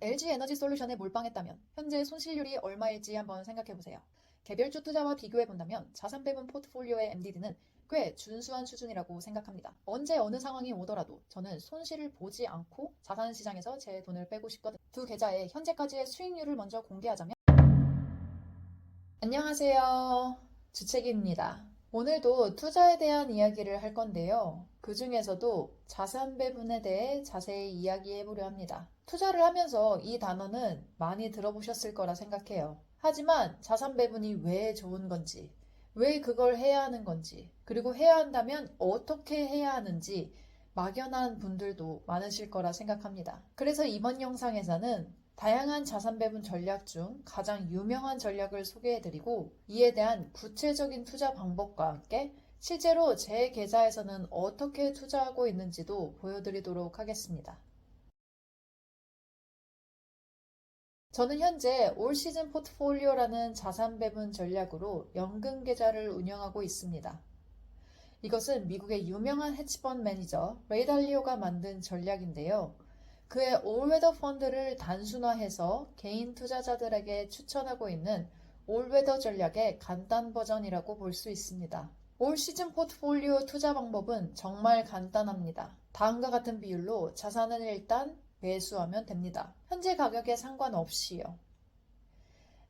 LG에너지솔루션에 몰빵했다면 현재 손실률이 얼마일지 한번 생각해보세요. 개별주 투자와 비교해본다면 자산 배분 포트폴리오의 MDD는 꽤 준수한 수준이라고 생각합니다. 언제 어느 상황이 오더라도 저는 손실을 보지 않고 자산시장에서 제 돈을 빼고 싶거든요. 두 계좌의 현재까지의 수익률을 먼저 공개하자면 안녕하세요. 주책입니다. 오늘도 투자에 대한 이야기를 할 건데요. 그 중에서도 자산 배분에 대해 자세히 이야기해 보려 합니다. 투자를 하면서 이 단어는 많이 들어보셨을 거라 생각해요. 하지만 자산 배분이 왜 좋은 건지, 왜 그걸 해야 하는 건지, 그리고 해야 한다면 어떻게 해야 하는지 막연한 분들도 많으실 거라 생각합니다. 그래서 이번 영상에서는 다양한 자산 배분 전략 중 가장 유명한 전략을 소개해드리고 이에 대한 구체적인 투자 방법과 함께 실제로 제 계좌에서는 어떻게 투자하고 있는지도 보여드리도록 하겠습니다. 저는 현재 올 시즌 포트폴리오라는 자산 배분 전략으로 연금 계좌를 운영하고 있습니다. 이것은 미국의 유명한 헤지펀드 매니저 레이 달리오가 만든 전략인데요. 그의 올웨더 펀드를 단순화해서 개인 투자자들에게 추천하고 있는 올웨더 전략의 간단 버전이라고 볼 수 있습니다. 올 시즌 포트폴리오 투자 방법은 정말 간단합니다. 다음과 같은 비율로 자산을 일단 매수하면 됩니다. 현재 가격에 상관없이요.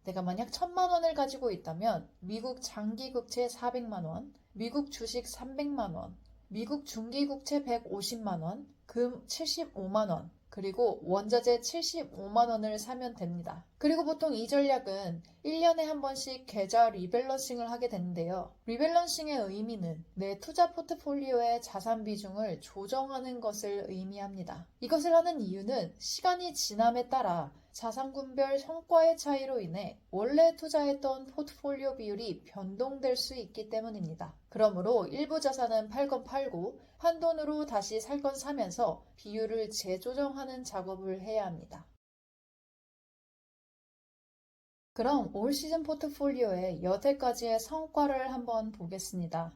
내가 만약 1,000만 원을 가지고 있다면 미국 장기국채 400만 원, 미국 주식 300만 원, 미국 중기국채 150만 원, 금 75만 원, 그리고 원자재 75만 원을 사면 됩니다. 그리고 보통 이 전략은 1년에 한 번씩 계좌 리밸런싱을 하게 되는데요. 리밸런싱의 의미는 내 투자 포트폴리오의 자산 비중을 조정하는 것을 의미합니다. 이것을 하는 이유는 시간이 지남에 따라 자산군별 성과의 차이로 인해 원래 투자했던 포트폴리오 비율이 변동될 수 있기 때문입니다. 그러므로 일부 자산은 팔건 팔고 한돈으로 다시 살 건 사면서 비율을 재조정하는 작업을 해야 합니다. 그럼 올 시즌 포트폴리오의 여태까지의 성과를 한번 보겠습니다.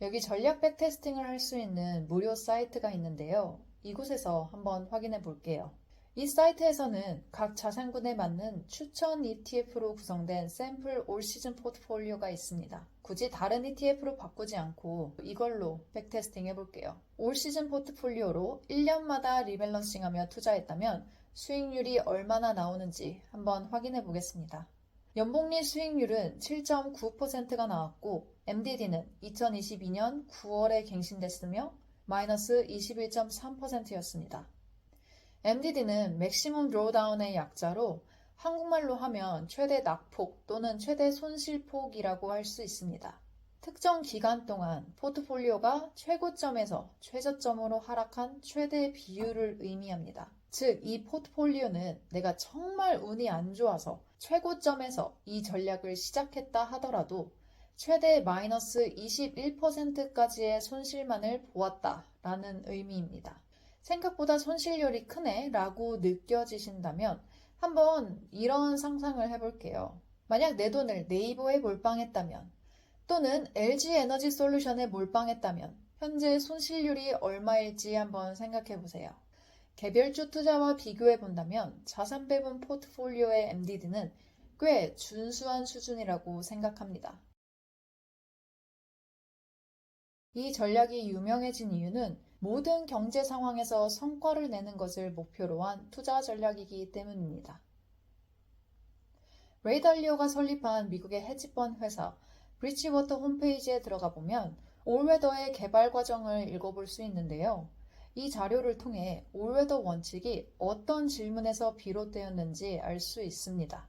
여기 전략 백테스팅을 할 수 있는 무료 사이트가 있는데요. 이곳에서 한번 확인해 볼게요. 이 사이트에서는 각 자산군에 맞는 추천 ETF로 구성된 샘플 올 시즌 포트폴리오가 있습니다. 굳이 다른 ETF로 바꾸지 않고 이걸로 백테스팅 해볼게요. 올 시즌 포트폴리오로 1년마다 리밸런싱하며 투자했다면 수익률이 얼마나 나오는지 한번 확인해 보겠습니다. 연복리 수익률은 7.9%가 나왔고 MDD는 2022년 9월에 갱신됐으며 마이너스 21.3%였습니다. MDD는 맥시멈 드로다운의 약자로 한국말로 하면 최대 낙폭 또는 최대 손실폭이라고 할 수 있습니다. 특정 기간 동안 포트폴리오가 최고점에서 최저점으로 하락한 최대 비율을 의미합니다. 즉, 이 포트폴리오는 내가 정말 운이 안 좋아서 최고점에서 이 전략을 시작했다 하더라도 최대 마이너스 21%까지의 손실만을 보았다라는 의미입니다. 생각보다 손실률이 크네 라고 느껴지신다면 한번 이런 상상을 해볼게요. 만약 내 돈을 네이버에 몰빵했다면 또는 LG에너지솔루션에 몰빵했다면 현재 손실률이 얼마일지 한번 생각해보세요. 개별주 투자와 비교해본다면 자산 배분 포트폴리오의 MDD는 꽤 준수한 수준이라고 생각합니다. 이 전략이 유명해진 이유는 모든 경제 상황에서 성과를 내는 것을 목표로 한 투자 전략이기 때문입니다. 레이 달리오가 설립한 미국의 헤지펀드 회사 브리치워터 홈페이지에 들어가 보면 올웨더의 개발 과정을 읽어볼 수 있는데요. 이 자료를 통해 올웨더 원칙이 어떤 질문에서 비롯되었는지 알 수 있습니다.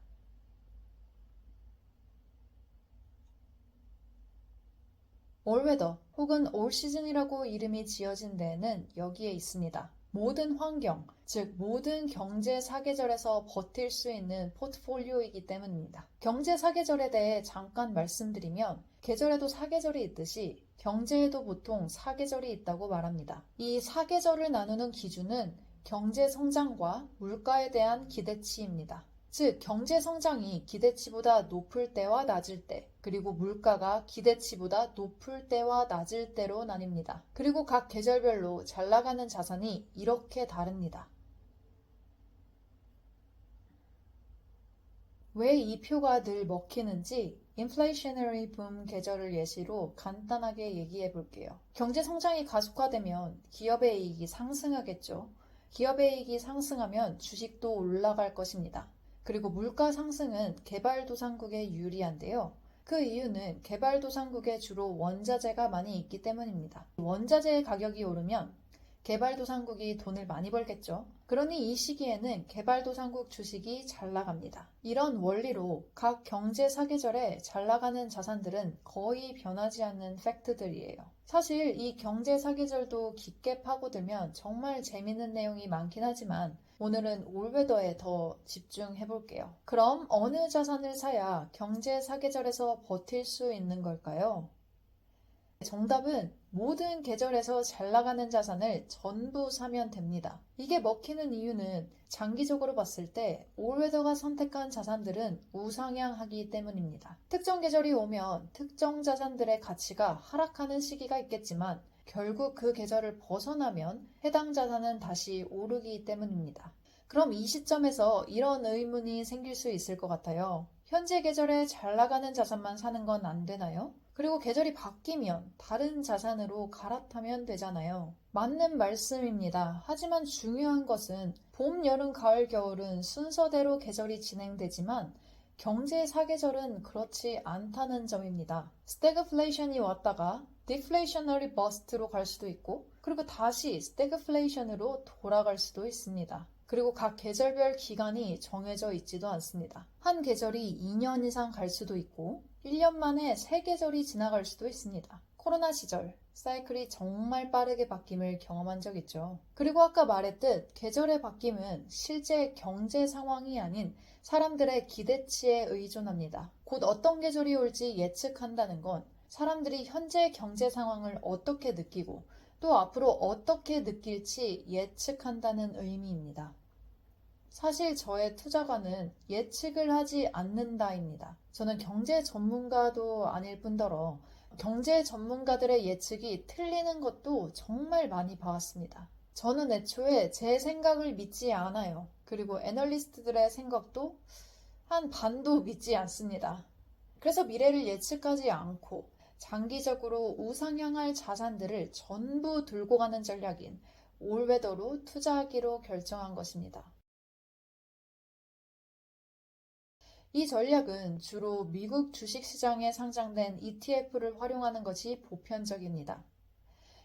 올웨더 혹은 올 시즌이라고 이름이 지어진 데에는 여기에 있습니다. 모든 환경, 즉 모든 경제 사계절에서 버틸 수 있는 포트폴리오이기 때문입니다. 경제 사계절에 대해 잠깐 말씀드리면 계절에도 사계절이 있듯이 경제에도 보통 사계절이 있다고 말합니다. 이 사계절을 나누는 기준은 경제 성장과 물가에 대한 기대치입니다. 즉, 경제 성장이 기대치보다 높을 때와 낮을 때, 그리고 물가가 기대치보다 높을 때와 낮을 때로 나뉩니다. 그리고 각 계절별로 잘 나가는 자산이 이렇게 다릅니다. 왜 이 표가 늘 먹히는지 인플레이셔너리 붐 계절을 예시로 간단하게 얘기해 볼게요. 경제 성장이 가속화되면 기업의 이익이 상승하겠죠. 기업의 이익이 상승하면 주식도 올라갈 것입니다. 그리고 물가 상승은 개발도상국에 유리한데요. 그 이유는 개발도상국에 주로 원자재가 많이 있기 때문입니다. 원자재의 가격이 오르면 개발도상국이 돈을 많이 벌겠죠. 그러니 이 시기에는 개발도상국 주식이 잘 나갑니다. 이런 원리로 각 경제 사계절에 잘 나가는 자산들은 거의 변하지 않는 팩트들이에요. 사실 이 경제 사계절도 깊게 파고들면 정말 재밌는 내용이 많긴 하지만 오늘은 올웨더에 더 집중해 볼게요. 그럼 어느 자산을 사야 경제 사계절에서 버틸 수 있는 걸까요? 정답은 모든 계절에서 잘 나가는 자산을 전부 사면 됩니다. 이게 먹히는 이유는 장기적으로 봤을 때 올웨더가 선택한 자산들은 우상향하기 때문입니다. 특정 계절이 오면 특정 자산들의 가치가 하락하는 시기가 있겠지만 결국 그 계절을 벗어나면 해당 자산은 다시 오르기 때문입니다. 그럼 이 시점에서 이런 의문이 생길 수 있을 것 같아요. 현재 계절에 잘 나가는 자산만 사는 건 안 되나요? 그리고 계절이 바뀌면 다른 자산으로 갈아타면 되잖아요. 맞는 말씀입니다. 하지만 중요한 것은 봄, 여름, 가을, 겨울은 순서대로 계절이 진행되지만 경제 사계절은 그렇지 않다는 점입니다. 스태그플레이션이 왔다가 디플레이셔너리 버스트로 갈 수도 있고 그리고 다시 스태그플레이션으로 돌아갈 수도 있습니다. 그리고 각 계절별 기간이 정해져 있지도 않습니다. 한 계절이 2년 이상 갈 수도 있고 1년 만에 3계절이 지나갈 수도 있습니다. 코로나 시절 사이클이 정말 빠르게 바뀜을 경험한 적 있죠. 그리고 아까 말했듯 계절의 바뀜은 실제 경제 상황이 아닌 사람들의 기대치에 의존합니다. 곧 어떤 계절이 올지 예측한다는 건 사람들이 현재 경제 상황을 어떻게 느끼고 또 앞으로 어떻게 느낄지 예측한다는 의미입니다. 사실 저의 투자관은 예측을 하지 않는다입니다. 저는 경제 전문가도 아닐 뿐더러 경제 전문가들의 예측이 틀리는 것도 정말 많이 봐왔습니다. 저는 애초에 제 생각을 믿지 않아요. 그리고 애널리스트들의 생각도 한 반도 믿지 않습니다. 그래서 미래를 예측하지 않고 장기적으로 우상향할 자산들을 전부 들고 가는 전략인 올웨더로 투자하기로 결정한 것입니다. 이 전략은 주로 미국 주식시장에 상장된 ETF를 활용하는 것이 보편적입니다.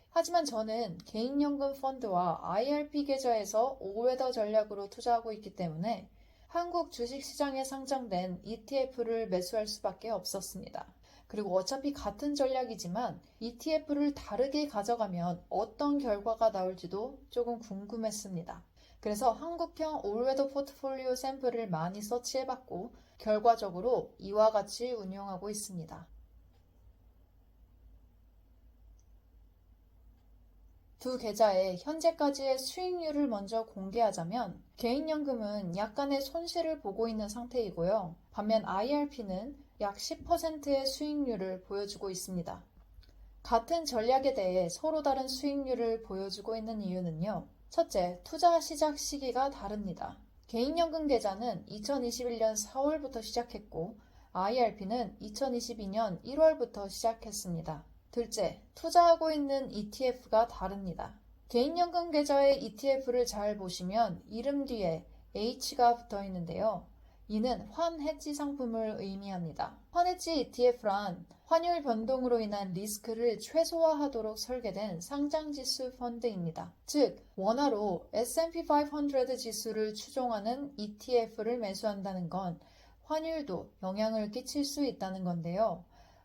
하지만 저는 개인연금 펀드와 IRP 계좌에서 올웨더 전략으로 투자하고 있기 때문에 한국 주식시장에 상장된 ETF를 매수할 수밖에 없었습니다. 그리고 어차피 같은 전략이지만 ETF를 다르게 가져가면 어떤 결과가 나올지도 조금 궁금했습니다. 그래서 한국형 올웨더 포트폴리오 샘플을 많이 서치해봤고 결과적으로 이와 같이 운용하고 있습니다. 두 계좌의 현재까지의 수익률을 먼저 공개하자면 개인연금은 약간의 손실을 보고 있는 상태이고요. 반면 IRP는 약 10%의 수익률을 보여주고 있습니다. 같은 전략에 대해 서로 다른 수익률을 보여주고 있는 이유는요. 첫째, 투자 시작 시기가 다릅니다. 개인연금 계좌는 2021년 4월부터 시작했고 IRP는 2022년 1월부터 시작했습니다. 둘째, 투자하고 있는 ETF가 다릅니다. 개인연금 계좌의 ETF를 잘 보시면 이름 뒤에 H가 붙어 있는데요. 이는 환해지 상품을 의미합니다. 환해지 ETF란 환율 변동으로 인한 리스크를 최소화하도록 설계된 상장지수 펀드입니다. 즉, 원화로 S&P 500 지수를 추종하는 ETF를 매수한다는 건 환율도 영향을 끼칠 수 있다는 건데요.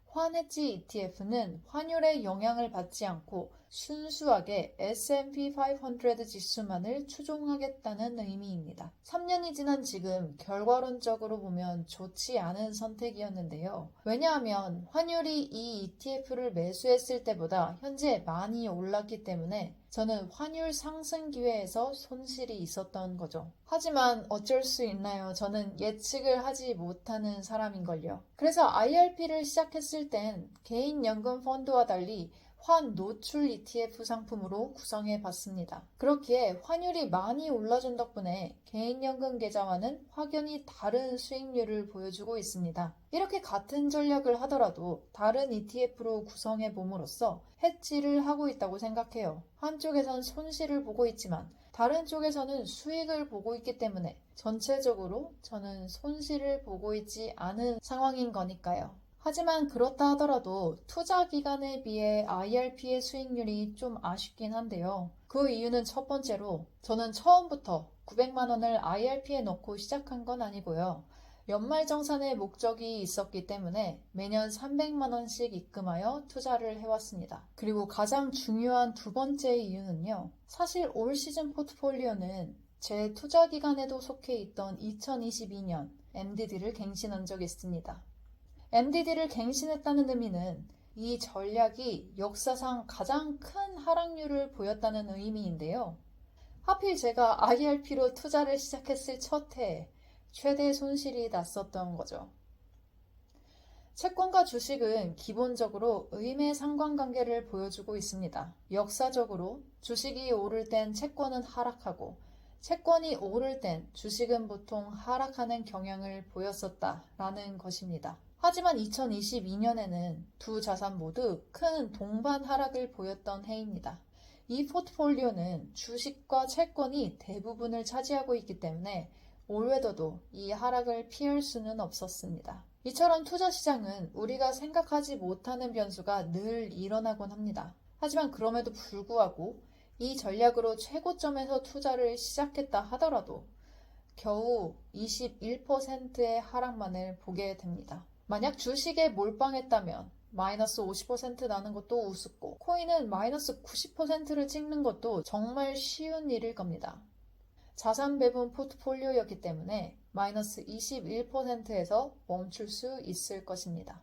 환해지 ETF는 환율에 영향을 받지 않고 순수하게 S&P 500 지수만을 추종하겠다는 의미입니다. 3년이 지난 지금 결과론적으로 보면 좋지 않은 선택이었는데요. 왜냐하면 환율이 이 ETF를 매수했을 때보다 현재 많이 올랐기 때문에 저는 환율 상승 기회에서 손실이 있었던 거죠. 하지만 어쩔 수 있나요? 저는 예측을 하지 못하는 사람인걸요. 그래서 IRP를 시작했을 땐 개인 연금 펀드와 달리 환 노출 ETF 상품으로 구성해 봤습니다. 그렇기에 환율이 많이 올라준 덕분에 개인연금 계좌와는 확연히 다른 수익률을 보여주고 있습니다. 이렇게 같은 전략을 하더라도 다른 ETF로 구성해 봄으로써 해지를 하고 있다고 생각해요. 한쪽에선 손실을 보고 있지만 다른 쪽에서는 수익을 보고 있기 때문에 전체적으로 저는 손실을 보고 있지 않은 상황인 거니까요. 하지만 그렇다 하더라도 투자 기간에 비해 IRP의 수익률이 좀 아쉽긴 한데요. 그 이유는 첫 번째로 저는 처음부터 900만 원을 IRP에 넣고 시작한 건 아니고요. 연말정산의 목적이 있었기 때문에 매년 300만 원씩 입금하여 투자를 해왔습니다. 그리고 가장 중요한 두 번째 이유는요. 사실 올 시즌 포트폴리오는 제 투자 기간에도 속해 있던 2022년 MDD를 갱신한 적이 있습니다. MDD를 갱신했다는 의미는 이 전략이 역사상 가장 큰 하락률을 보였다는 의미인데요. 하필 제가 IRP로 투자를 시작했을 첫 해에 최대 손실이 났었던 거죠. 채권과 주식은 기본적으로 의매 상관관계를 보여주고 있습니다. 역사적으로 주식이 오를 땐 채권은 하락하고 채권이 오를 땐 주식은 보통 하락하는 경향을 보였었다라는 것입니다. 하지만 2022년에는 두 자산 모두 큰 동반 하락을 보였던 해입니다. 이 포트폴리오는 주식과 채권이 대부분을 차지하고 있기 때문에 올웨더도 이 하락을 피할 수는 없었습니다. 이처럼 투자 시장은 우리가 생각하지 못하는 변수가 늘 일어나곤 합니다. 하지만 그럼에도 불구하고 이 전략으로 최고점에서 투자를 시작했다 하더라도 겨우 21%의 하락만을 보게 됩니다. 만약 주식에 몰빵했다면 마이너스 50% 나는 것도 우습고 코인은 마이너스 90%를 찍는 것도 정말 쉬운 일일 겁니다. 자산 배분 포트폴리오였기 때문에 마이너스 21%에서 멈출 수 있을 것입니다.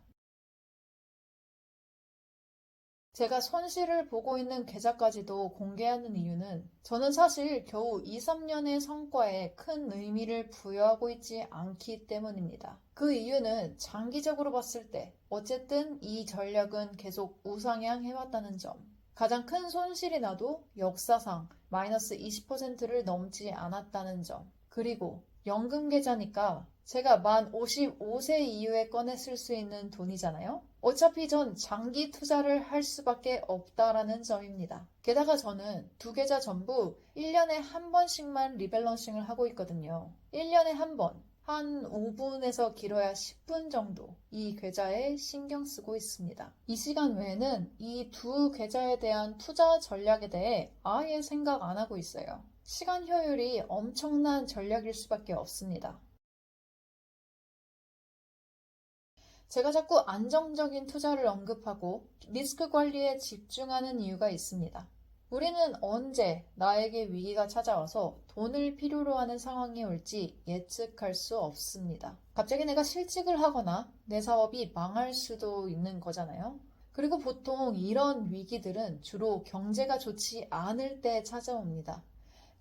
제가 손실을 보고 있는 계좌까지도 공개하는 이유는 저는 사실 겨우 2, 3년의 성과에 큰 의미를 부여하고 있지 않기 때문입니다. 그 이유는 장기적으로 봤을 때 어쨌든 이 전략은 계속 우상향 해왔다는 점. 가장 큰 손실이 나도 역사상 마이너스 20%를 넘지 않았다는 점. 그리고 연금 계좌니까 제가 만 55세 이후에 꺼내 쓸 수 있는 돈이잖아요. 어차피 전 장기 투자를 할 수밖에 없다라는 점입니다. 게다가 저는 두 계좌 전부 1년에 한 번씩만 리밸런싱을 하고 있거든요. 1년에 한 번, 한 5분에서 길어야 10분 정도 이 계좌에 신경 쓰고 있습니다. 이 시간 외에는 이 두 계좌에 대한 투자 전략에 대해 아예 생각 안 하고 있어요. 시간 효율이 엄청난 전략일 수밖에 없습니다. 제가 자꾸 안정적인 투자를 언급하고 리스크 관리에 집중하는 이유가 있습니다. 우리는 언제 나에게 위기가 찾아와서 돈을 필요로 하는 상황이 올지 예측할 수 없습니다. 갑자기 내가 실직을 하거나 내 사업이 망할 수도 있는 거잖아요. 그리고 보통 이런 위기들은 주로 경제가 좋지 않을 때 찾아옵니다.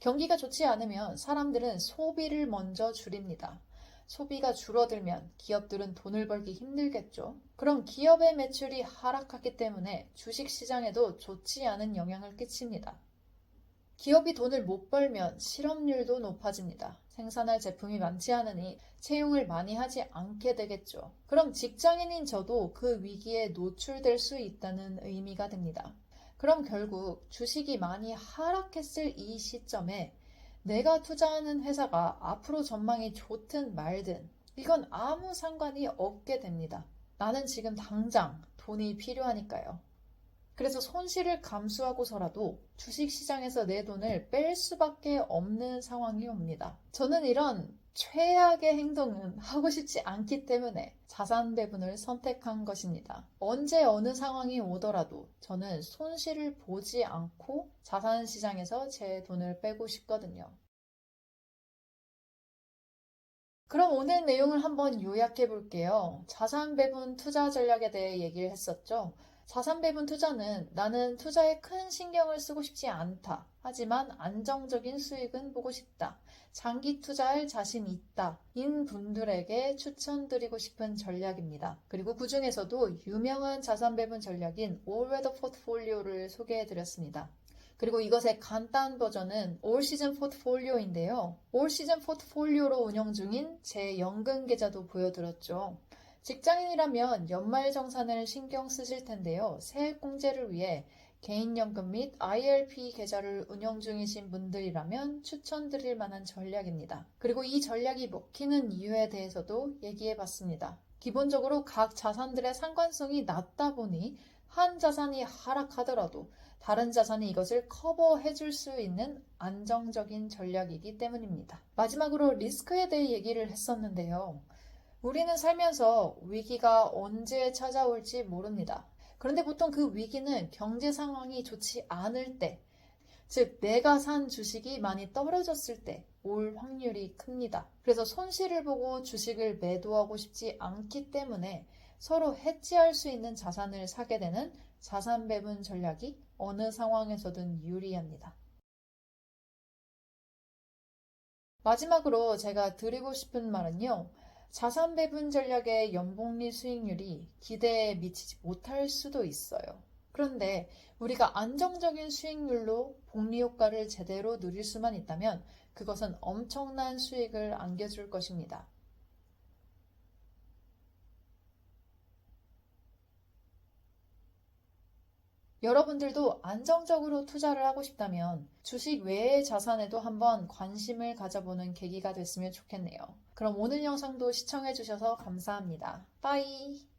경기가 좋지 않으면 사람들은 소비를 먼저 줄입니다. 소비가 줄어들면 기업들은 돈을 벌기 힘들겠죠. 그럼 기업의 매출이 하락하기 때문에 주식시장에도 좋지 않은 영향을 끼칩니다. 기업이 돈을 못 벌면 실업률도 높아집니다. 생산할 제품이 많지 않으니 채용을 많이 하지 않게 되겠죠. 그럼 직장인인 저도 그 위기에 노출될 수 있다는 의미가 됩니다. 그럼 결국 주식이 많이 하락했을 이 시점에 내가 투자하는 회사가 앞으로 전망이 좋든 말든 이건 아무 상관이 없게 됩니다. 나는 지금 당장 돈이 필요하니까요. 그래서 손실을 감수하고서라도 주식시장에서 내 돈을 뺄 수밖에 없는 상황이 옵니다. 저는 이런 최악의 행동은 하고 싶지 않기 때문에 자산 배분을 선택한 것입니다. 언제 어느 상황이 오더라도 저는 손실을 보지 않고 자산 시장에서 제 돈을 빼고 싶거든요. 그럼 오늘 내용을 한번 요약해 볼게요. 자산 배분 투자 전략에 대해 얘기를 했었죠. 자산 배분 투자는 나는 투자에 큰 신경을 쓰고 싶지 않다. 하지만 안정적인 수익은 보고 싶다. 장기 투자할 자신 있다 인 분들에게 추천드리고 싶은 전략입니다. 그리고 그 중에서도 유명한 자산 배분 전략인 All Weather Portfolio를 소개해드렸습니다. 그리고 이것의 간단 버전은 올 시즌 포트폴리오인데요. 올 시즌 포트폴리오로 운영 중인 제 연금 계좌도 보여드렸죠. 직장인이라면 연말정산을 신경 쓰실 텐데요. 세액공제를 위해 개인연금 및 IRP 계좌를 운영 중이신 분들이라면 추천드릴 만한 전략입니다. 그리고 이 전략이 먹히는 이유에 대해서도 얘기해 봤습니다. 기본적으로 각 자산들의 상관성이 낮다 보니 한 자산이 하락하더라도 다른 자산이 이것을 커버해 줄 수 있는 안정적인 전략이기 때문입니다. 마지막으로 리스크에 대해 얘기를 했었는데요. 우리는 살면서 위기가 언제 찾아올지 모릅니다. 그런데 보통 그 위기는 경제 상황이 좋지 않을 때, 즉 내가 산 주식이 많이 떨어졌을 때 올 확률이 큽니다. 그래서 손실을 보고 주식을 매도하고 싶지 않기 때문에 서로 해지할 수 있는 자산을 사게 되는 자산 배분 전략이 어느 상황에서든 유리합니다. 마지막으로 제가 드리고 싶은 말은요. 자산 배분 전략의 연복리 수익률이 기대에 미치지 못할 수도 있어요. 그런데 우리가 안정적인 수익률로 복리 효과를 제대로 누릴 수만 있다면 그것은 엄청난 수익을 안겨줄 것입니다. 여러분들도 안정적으로 투자를 하고 싶다면 주식 외의 자산에도 한번 관심을 가져보는 계기가 됐으면 좋겠네요. 그럼 오늘 영상도 시청해주셔서 감사합니다. 빠이!